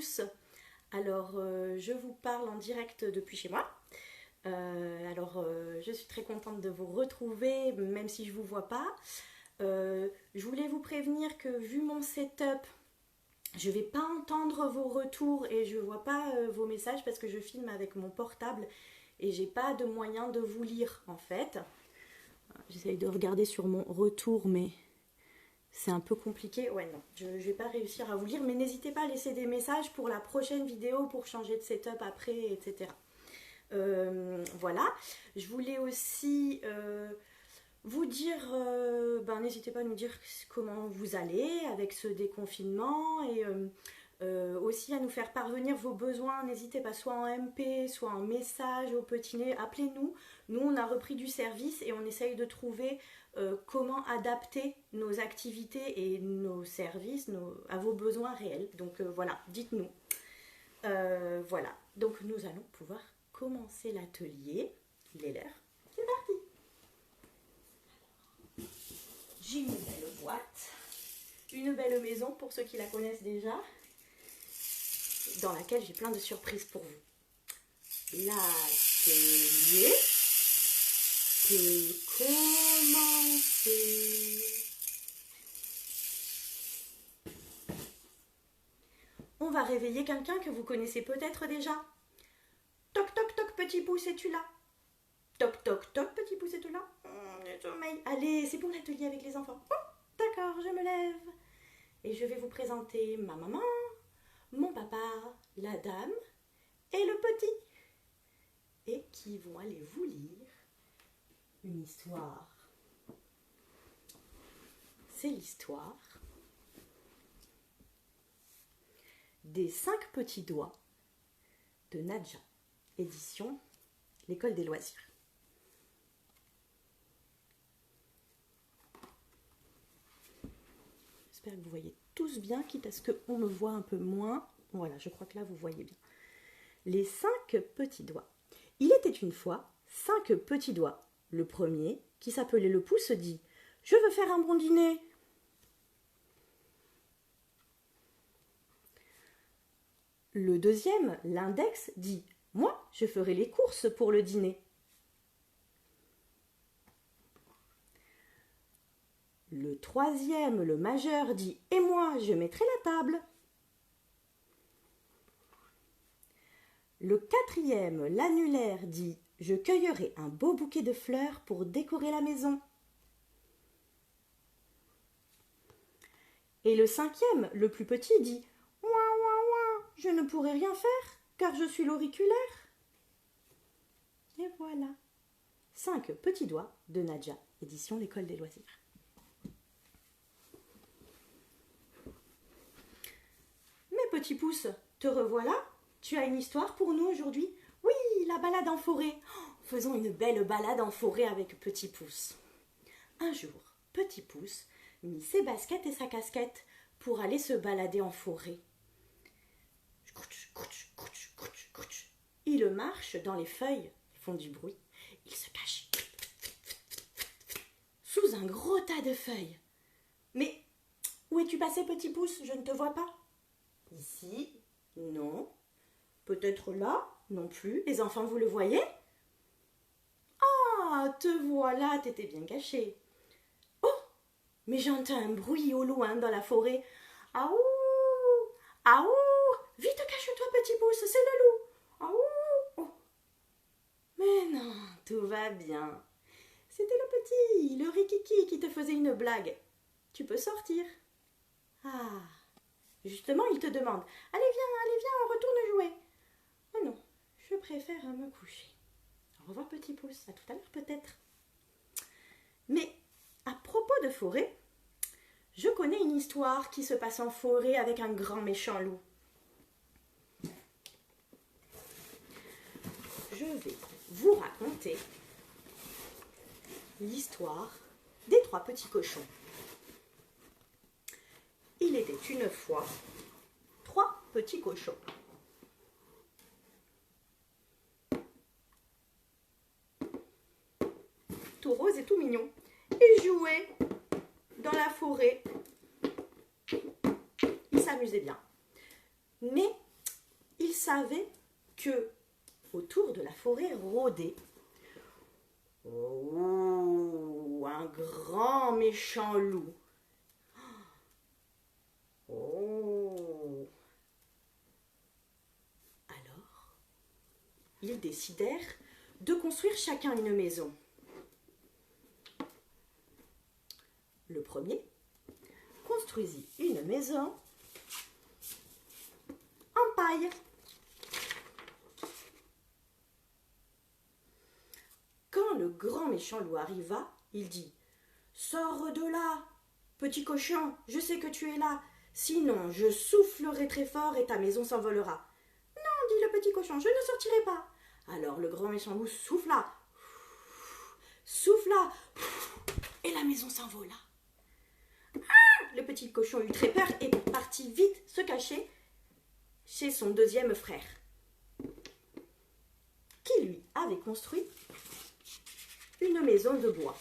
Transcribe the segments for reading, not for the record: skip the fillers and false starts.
pouces. Alors, je vous parle en direct depuis chez moi. Je suis très contente de vous retrouver, même si je ne vous vois pas. Je voulais vous prévenir que vu mon setup, je ne vais pas entendre vos retours et je ne vois pas vos messages parce que je filme avec mon portable et j'ai pas de moyen de vous lire en fait. J'essaye de regarder sur mon retour, mais c'est un peu compliqué. Ouais, non, je ne vais pas réussir à vous lire, mais n'hésitez pas à laisser des messages pour la prochaine vidéo, pour changer de setup après, etc. Voilà, je voulais aussi vous dire, n'hésitez pas à nous dire comment vous allez avec ce déconfinement et aussi à nous faire parvenir vos besoins. N'hésitez pas, soit en MP, soit en message au petit nez, appelez-nous. Nous, on a repris du service et on essaye de trouver comment adapter nos activités et nos services à vos besoins réels. Donc voilà, dites-nous. Voilà, donc nous allons pouvoir commencer l'atelier. Il est l'heure. C'est parti. J'ai une belle boîte, une belle maison pour ceux qui la connaissent déjà, dans laquelle j'ai plein de surprises pour vous. L'atelier peut commencer. On va réveiller quelqu'un que vous connaissez peut-être déjà. Toc toc toc, petit pouce, es-tu là? Toc toc toc, petit pouce, es-tu là? Sommeil. Allez, c'est pour l'atelier avec les enfants. Oh, d'accord, je me lève. Et je vais vous présenter ma maman, mon papa, la dame et le petit. Et qui vont aller vous lire une histoire. C'est l'histoire des 5 petits doigts de Nadja, édition L'École des loisirs. J'espère que vous voyez tous bien, quitte à ce qu'on me voit un peu moins. Voilà, je crois que là vous voyez bien. Les 5 petits doigts. Il était une fois 5 petits doigts. Le premier, qui s'appelait le pouce, dit « Je veux faire un bon dîner ». Le deuxième, l'index, dit « Moi, je ferai les courses pour le dîner ». Le troisième, le majeur, dit « Et moi, je mettrai la table ». Le quatrième, l'annulaire, dit « Je cueillerai un beau bouquet de fleurs pour décorer la maison ». Et le cinquième, le plus petit, dit « Ouin, ouin, ouin, je ne pourrai rien faire, car je suis l'auriculaire ». Et voilà, 5 petits doigts de Nadja, édition L'École des loisirs. Mes petits pouces, te revoilà? Tu as une histoire pour nous aujourd'hui? Oui, la balade en forêt. Oh, faisons une belle balade en forêt avec Petit Pouce. Un jour, Petit Pouce mit ses baskets et sa casquette pour aller se balader en forêt. Il marche dans les feuilles, elles font du bruit. Il se cache sous un gros tas de feuilles. Mais où es-tu passé, Petit Pouce? Je ne te vois pas. Ici? Non. Peut-être là? Non plus. Les enfants, vous le voyez? Ah, te voilà, t'étais bien caché. Oh, mais j'entends un bruit au loin dans la forêt. Aouh! Aouh! Vite, cache-toi, Petit Pouce, c'est le loup. Aouh! Oh. Mais non, tout va bien. C'était le petit, le rikiki qui te faisait une blague. Tu peux sortir. Ah! Justement, il te demande « Allez, viens, on retourne jouer. » Oh non, je préfère me coucher. Au revoir, Petit Pouce, à tout à l'heure peut-être. Mais à propos de forêt, je connais une histoire qui se passe en forêt avec un grand méchant loup. Je vais vous raconter l'histoire des 3 petits cochons. Il était une fois 3 petits cochons. Tout rose et tout mignon. Ils jouaient dans la forêt. Ils s'amusaient bien. Mais il savait que autour de la forêt rôdait un grand méchant loup. Alors, ils décidèrent de construire chacun une maison. Le premier construisit une maison en paille. Quand le grand méchant loup arriva, il dit « Sors de là, petit cochon, je sais que tu es là, sinon je soufflerai très fort et ta maison s'envolera. » « Non, dit le petit cochon, je ne sortirai pas. » Alors le grand méchant loup souffla, et la maison s'envola. Le petit cochon eut très peur et partit vite se cacher chez son deuxième frère, qui lui avait construit une maison de bois.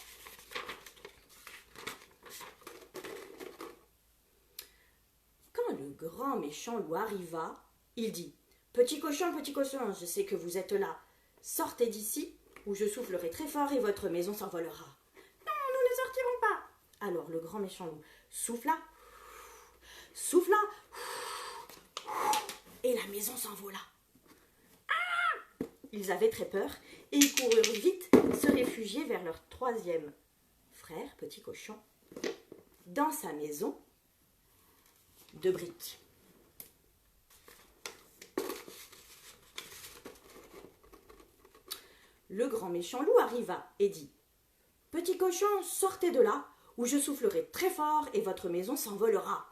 Quand le grand méchant loup arriva, il dit « Petit cochon, je sais que vous êtes là. Sortez d'ici ou je soufflerai très fort et votre maison s'envolera. » « Non, nous ne sortirons pas. » Alors le grand méchant loup souffla, et la maison s'envola. Ils avaient très peur et ils coururent vite se réfugier vers leur troisième frère, petit cochon, dans sa maison de briques. Le grand méchant loup arriva et dit « Petit cochon, sortez de là, ou je soufflerai très fort et votre maison s'envolera. »«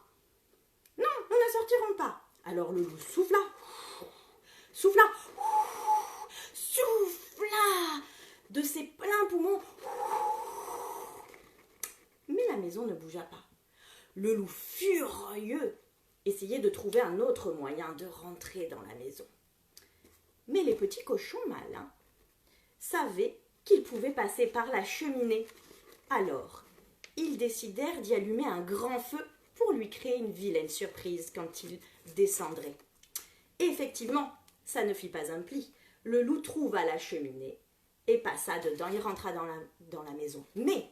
Non, nous ne sortirons pas. » Alors le loup souffla de ses pleins poumons. Mais la maison ne bougea pas. Le loup furieux essayait de trouver un autre moyen de rentrer dans la maison. Mais les petits cochons malins savaient qu'ils pouvaient passer par la cheminée. Alors, ils décidèrent d'y allumer un grand feu pour lui créer une vilaine surprise quand il descendrait. Et effectivement, ça ne fit pas un pli. Le loup trouva la cheminée et passa dedans. Il rentra dans la maison. Mais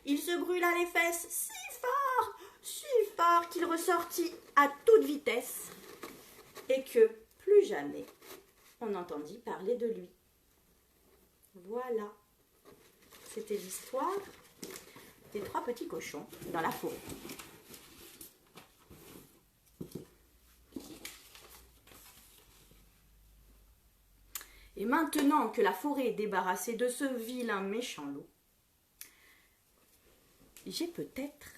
il se brûla les fesses si fort qu'il ressortit à toute vitesse et que plus jamais on n'entendit parler de lui. Voilà, c'était l'histoire des 3 petits cochons dans la forêt. Et maintenant que la forêt est débarrassée de ce vilain méchant loup, j'ai peut-être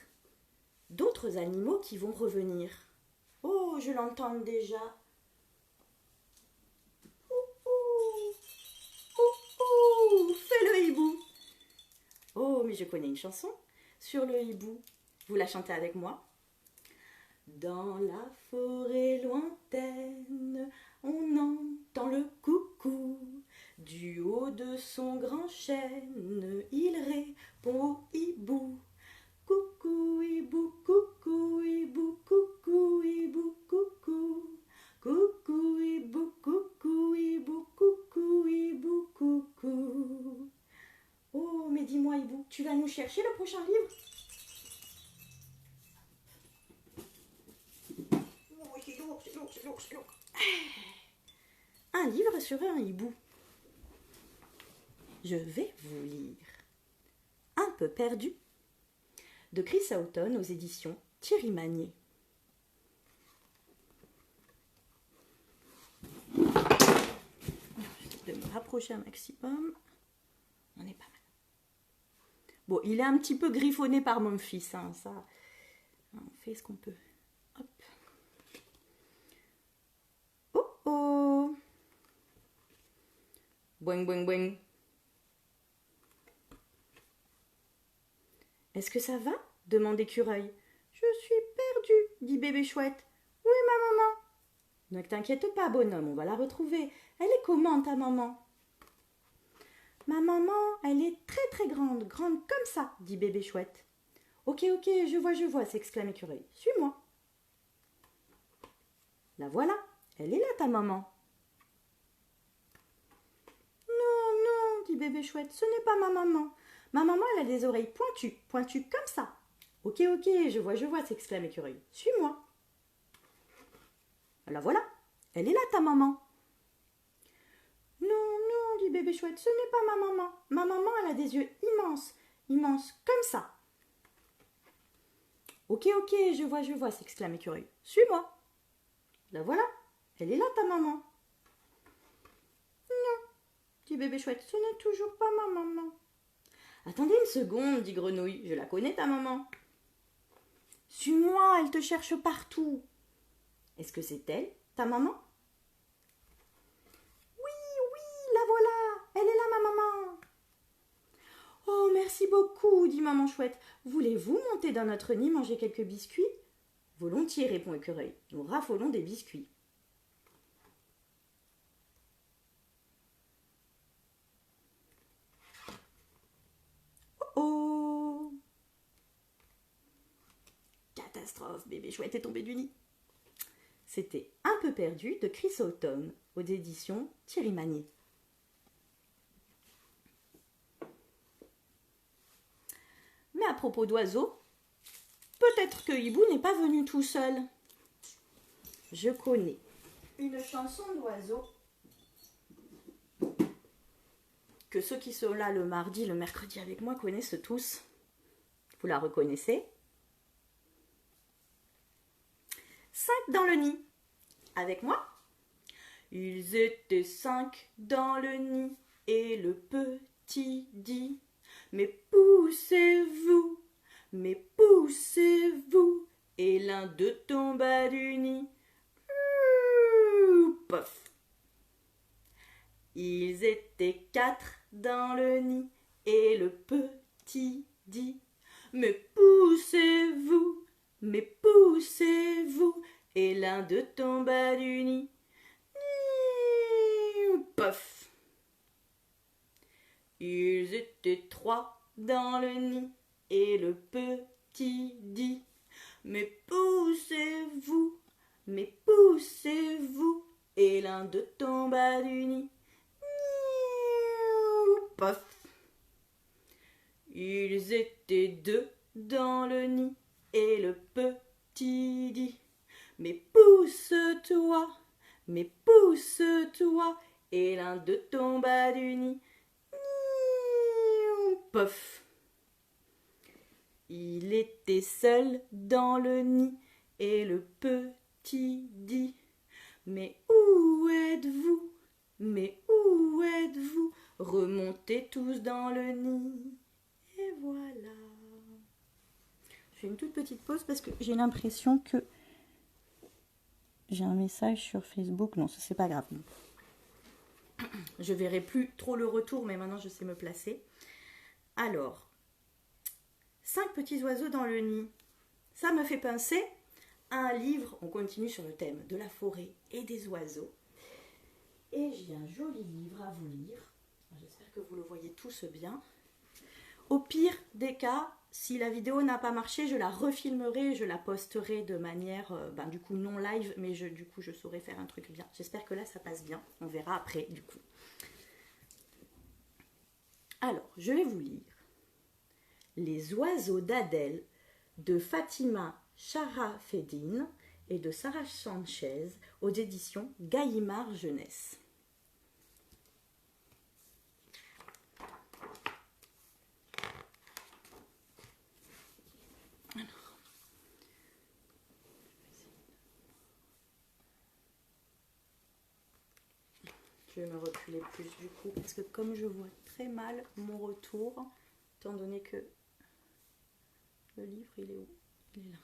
d'autres animaux qui vont revenir. Oh, je l'entends déjà. Fais le hibou. Oh, mais je connais une chanson sur le hibou. Vous la chantez avec moi? Dans la forêt lointaine, on entend le coucou. Du haut de son grand chêne, il répond au hibou. Coucou hibou, coucou hibou, coucou hibou, coucou. Coucou hibou, coucou hibou, coucou hibou, coucou. Oh, mais dis-moi hibou, tu vas nous chercher le prochain livre? C'est lourd. Un livre sur un hibou. Je vais vous lire Un peu perdu de Chris Houghton aux éditions Thierry Magnier. J'essaie de me rapprocher un maximum. On est pas mal. Bon, il est un petit peu griffonné par mon fils, hein, ça. On fait ce qu'on peut. Hop. Oh. Boing, boing, boing. Est-ce que ça va? demande Écureuil. Je suis perdu, dit Bébé Chouette. Oui, ma maman. Ne t'inquiète pas, bonhomme, on va la retrouver. Elle est comment, ta maman? Ma maman, elle est très très grande comme ça, dit Bébé Chouette. Ok, je vois, s'exclame Écureuil. Suis-moi. La voilà, Elle est là ta maman. Non, non, dit bébé chouette, ce n'est pas ma maman. Ma maman, elle a des oreilles pointues, pointues comme ça. Ok, ok, je vois, s'exclame Écureuil. Suis-moi. La voilà, elle est là ta maman. Non, non, dit bébé chouette, ce n'est pas ma maman. Ma maman, elle a des yeux immenses, immenses comme ça. Ok, ok, je vois, s'exclame Écureuil. Suis-moi. La voilà, elle est là ta maman. Non, dit bébé chouette, ce n'est toujours pas ma maman. Attendez une seconde, dit Grenouille, je la connais ta maman. Suis-moi, elle te cherche partout. Est-ce que c'est elle, ta maman? Oui, la voilà, elle est là ma maman. Oh, merci beaucoup, dit maman chouette. Voulez-vous monter dans notre nid manger quelques biscuits? Volontiers, répond Écureuil. Nous raffolons des biscuits. Oh! Catastrophe, bébé chouette est tombé du nid. C'était Un peu perdu de Chrysotome, aux éditions Thierry Magnier. Mais à propos d'oiseaux, peut-être que Hibou n'est pas venu tout seul. Je connais une chanson d'oiseaux que ceux qui sont là le mardi, le mercredi avec moi connaissent tous. Vous la reconnaissez? 5 dans le nid. Avec moi? Ils étaient 5 dans le nid et le petit dit: mais poussez-vous, et l'un d'eux tomba du nid. Pof. Ils étaient 4 dans le nid et le petit dit: mais poussez-vous, et l'un d'eux tomba du nid. Pof. Ils étaient 3 dans le nid et le petit dit: mais poussez-vous, et l'un d'eux tomba du nid. Pof. Ils étaient 2 dans le nid et le petit dit: mais pousse-toi, et l'un d'eux tomba du nid. Pof. Il était seul dans le nid et le petit dit: mais où êtes-vous, remontez tous dans le nid. Et voilà. Je fais une toute petite pause parce que j'ai l'impression que j'ai un message sur Facebook. Non, ça c'est pas grave. Je verrai plus trop le retour, mais maintenant je sais me placer. Alors, 5 petits oiseaux dans le nid. Ça me fait penser à un livre, on continue sur le thème de la forêt et des oiseaux. Et j'ai un joli livre à vous lire. J'espère que vous le voyez tous bien. Au pire des cas, si la vidéo n'a pas marché, je la refilmerai, je la posterai de manière, du coup non live, mais du coup je saurai faire un truc bien. J'espère que là ça passe bien, on verra après du coup. Alors, je vais vous lire Les oiseaux d'Adèle de Fatima Sharafeddine et de Sarah Sanchez aux éditions Gallimard Jeunesse. Je vais me reculer plus du coup, parce que comme je vois très mal mon retour, étant donné que le livre, il est où? Il est là.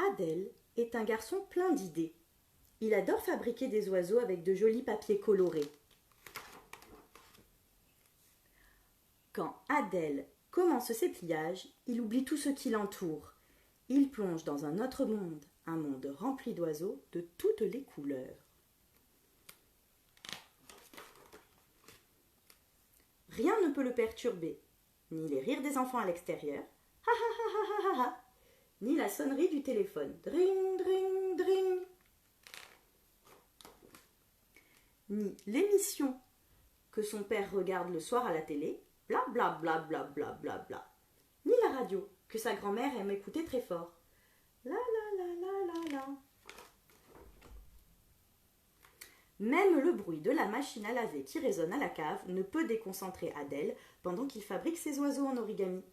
Adèle est un garçon plein d'idées. Il adore fabriquer des oiseaux avec de jolis papiers colorés. Quand Adèle commence ses pliages, il oublie tout ce qui l'entoure. Il plonge dans un autre monde, un monde rempli d'oiseaux de toutes les couleurs. Rien ne peut le perturber, ni les rires des enfants à l'extérieur, ha ha ha ha ha ha, ni la sonnerie du téléphone, dring dring dring. ni l'émission que son père regarde le soir à la télé, bla bla bla bla bla bla bla, ni la radio que sa grand-mère aime écouter très fort. La la la la la la. Même le bruit de la machine à laver qui résonne à la cave ne peut déconcentrer Adèle pendant qu'il fabrique ses oiseaux en origami.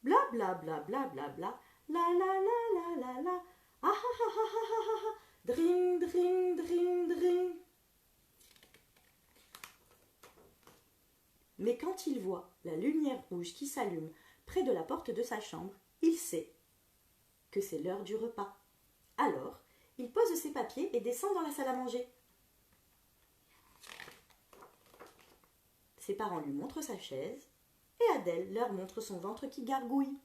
Bla bla bla bla bla bla, la la la la la la, ah ah ah ah ah ah ah, dring dring dring dring. Mais quand il voit la lumière rouge qui s'allume près de la porte de sa chambre, il sait que c'est l'heure du repas. Alors, il pose ses papiers et descend dans la salle à manger. Ses parents lui montrent sa chaise et Adèle leur montre son ventre qui gargouille.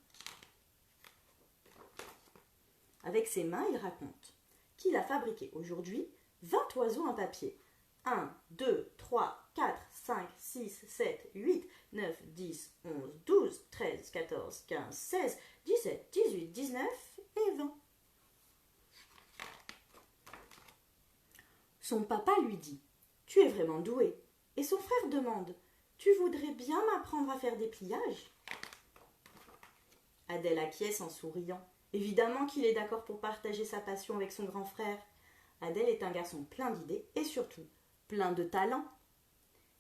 Avec ses mains, il raconte qu'il a fabriqué aujourd'hui 20 oiseaux en papier. 1, 2, 3, 4, 5, 6, 7, 8, 9, 10, 11, 12, 13, 14, 15, 16, 17, 18, 19 et 20. Son papa lui dit « Tu es vraiment doué » et son frère demande « Tu voudrais bien m'apprendre à faire des pliages ?» Adèle acquiesce en souriant. Évidemment qu'il est d'accord pour partager sa passion avec son grand frère. Adèle est un garçon plein d'idées et surtout plein de talent.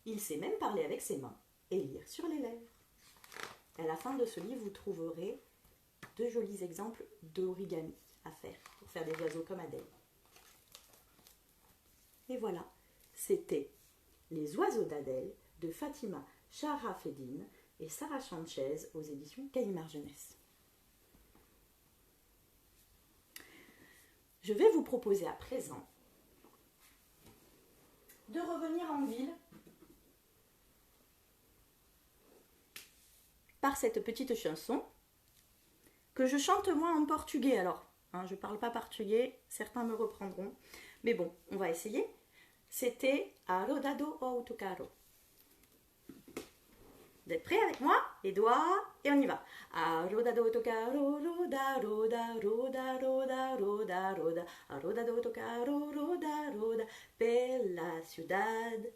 Il sait même parler avec ses mains et lire sur les lèvres. À la fin de ce livre, vous trouverez 2 jolis exemples d'origami à faire pour faire des oiseaux comme Adèle. Et voilà, c'était Les oiseaux d'Adèle de Fatima Sharafeddine et Sarah Sanchez aux éditions Gallimard Jeunesse. Je vais vous proposer à présent de revenir en ville par cette petite chanson que je chante moi en portugais. Alors, je ne parle pas portugais, certains me reprendront, mais bon, on va essayer. C'était A Roda do Autocarro. Vous êtes prêts avec moi? Les doigts, et on y va. A roda do autocarro, roda, roda, roda, roda, roda, roda. A roda do autocarro, roda, roda, pela ciudad.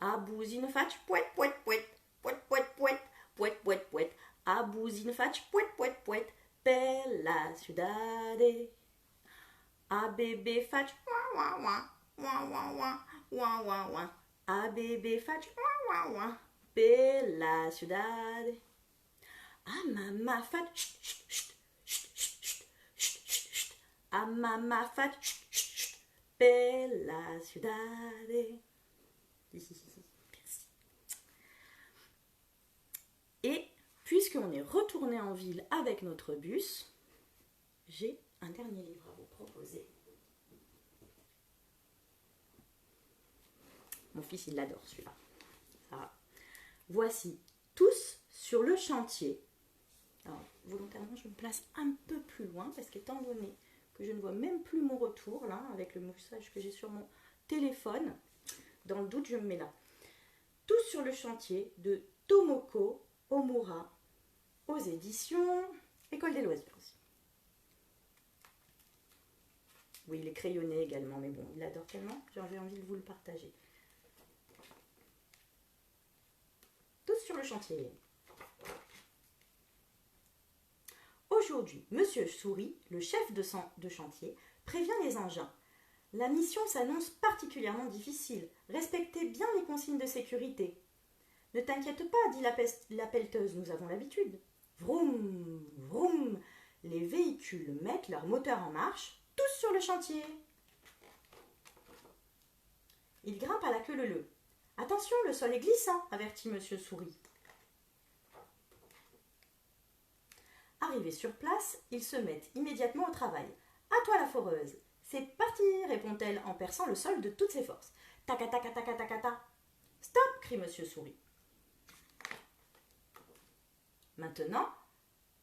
A buzina faz puet, puet, puet, puet, puet, puet, puet, puet, puet. A buzina faz puet, puet, puet, pela ciudad. A bebê faz wah, wah, wah, wah, wah, wah, wah, wah. A bebê faz wah, wah, wah. Pela ciudad. A mamá faz a mamá faz pela ciudad. Merci. Et puisqu'on est retourné en ville avec notre bus, j'ai un dernier livre à vous proposer. Mon fils, il l'adore celui-là. Ah. Voici Tous sur le chantier. Alors, volontairement, je me place un peu plus loin parce qu'étant donné que je ne vois même plus mon retour, là, avec le message que j'ai sur mon téléphone, dans le doute, je me mets là. Tous sur le chantier de Tomoko Omura aux éditions École des loisirs. Oui, il est crayonné également, mais bon, il adore tellement, j'avais envie de vous le partager. Tous sur le chantier. Aujourd'hui, Monsieur Souris, le chef de chantier, prévient les engins. La mission s'annonce particulièrement difficile. Respectez bien les consignes de sécurité. Ne t'inquiète pas, dit la pelleteuse, nous avons l'habitude. Vroom, vroom, les véhicules mettent leur moteur en marche, tous sur le chantier. Il grimpe à la queue leu-leu. Attention, le sol est glissant, avertit Monsieur Souris. Arrivés sur place, ils se mettent immédiatement au travail. À toi la foreuse. C'est parti, répond-elle en perçant le sol de toutes ses forces. Taca taca taca taca ta. Stop, crie Monsieur Souris. Maintenant,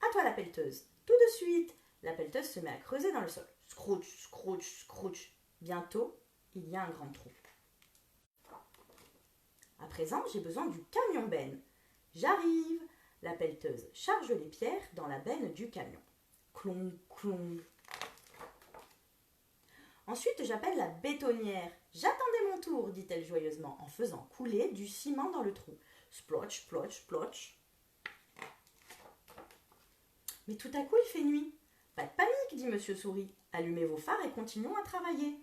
à toi la pelleteuse. Tout de suite, la pelleteuse se met à creuser dans le sol. Scrouch, scrouch, scrouch. Bientôt, il y a un grand trou. À présent, j'ai besoin du camion benne. J'arrive. La pelleteuse charge les pierres dans la benne du camion. Clong, clong. Ensuite, j'appelle la bétonnière. J'attendais mon tour, dit-elle joyeusement, en faisant couler du ciment dans le trou. Splotch, splotch, splotch. Mais tout à coup, il fait nuit. Pas de panique, dit Monsieur Souris. Allumez vos phares et continuons à travailler.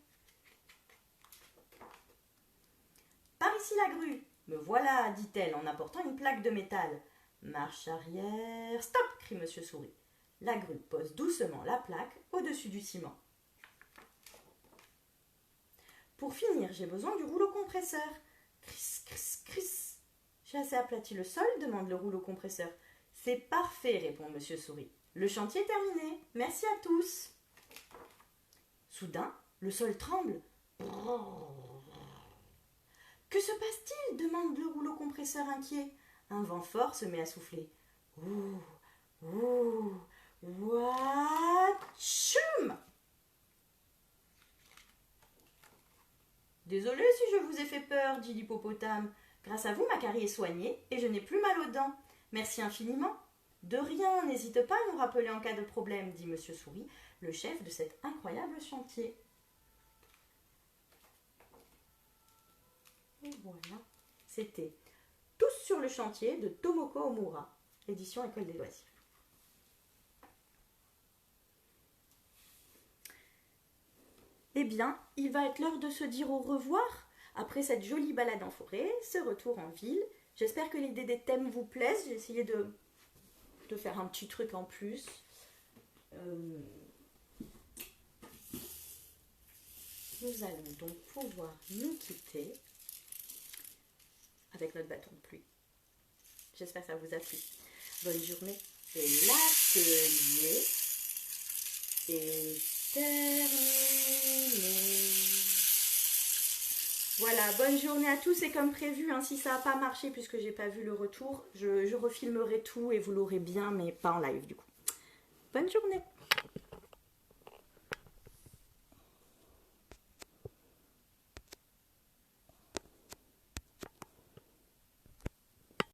Par ici la grue. Me voilà, dit-elle en apportant une plaque de métal. Marche arrière. Stop, crie Monsieur Souris. La grue pose doucement la plaque au-dessus du ciment. Pour finir, j'ai besoin du rouleau compresseur. Criss, criss, criss. J'ai assez aplati le sol, demande le rouleau compresseur. C'est parfait, répond Monsieur Souris. Le chantier est terminé. Merci à tous. Soudain, le sol tremble. Que se passe-t-il demande le rouleau compresseur inquiet. Un vent fort se met à souffler. Ouh, ouh, ouatchoum! Désolé si je vous ai fait peur, dit l'hippopotame. Grâce à vous, ma carie est soignée et je n'ai plus mal aux dents. Merci infiniment. De rien, n'hésite pas à nous rappeler en cas de problème, dit Monsieur Souris, le chef de cet incroyable chantier. Et voilà, c'était Tous sur le chantier de Tomoko Omura, édition École des loisirs. Eh bien, il va être l'heure de se dire au revoir après cette jolie balade en forêt, ce retour en ville. J'espère que l'idée des thèmes vous plaise. J'ai essayé de faire un petit truc en plus. Nous allons donc pouvoir nous quitter avec notre bâton de pluie. J'espère que ça vous a plu. Bonne journée. Et l'atelier est terminé. Voilà, bonne journée à tous. Et comme prévu, si ça n'a pas marché puisque j'ai pas vu le retour, je refilmerai tout et vous l'aurez bien, mais pas en live du coup. Bonne journée.